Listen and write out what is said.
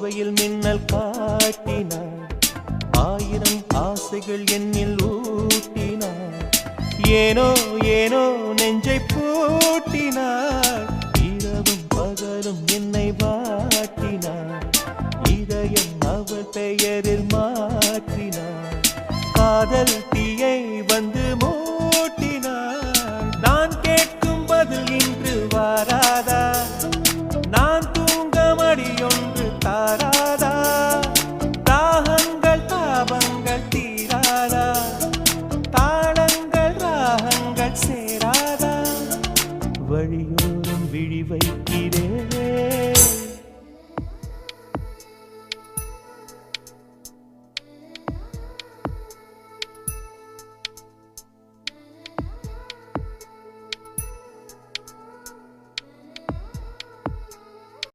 போர்வையில் மின்னல் காட்டினாள், ஆயிரம் ஆசைகள் என்னில் ஊட்டினாள். ஏனோ ஏனோ நெஞ்சை பூட்டினாள், இரவும் பகலும் என்னை வாட்டினாள். இதயம் அவள் பெயரில் மாற்றினாள். காதல் தீ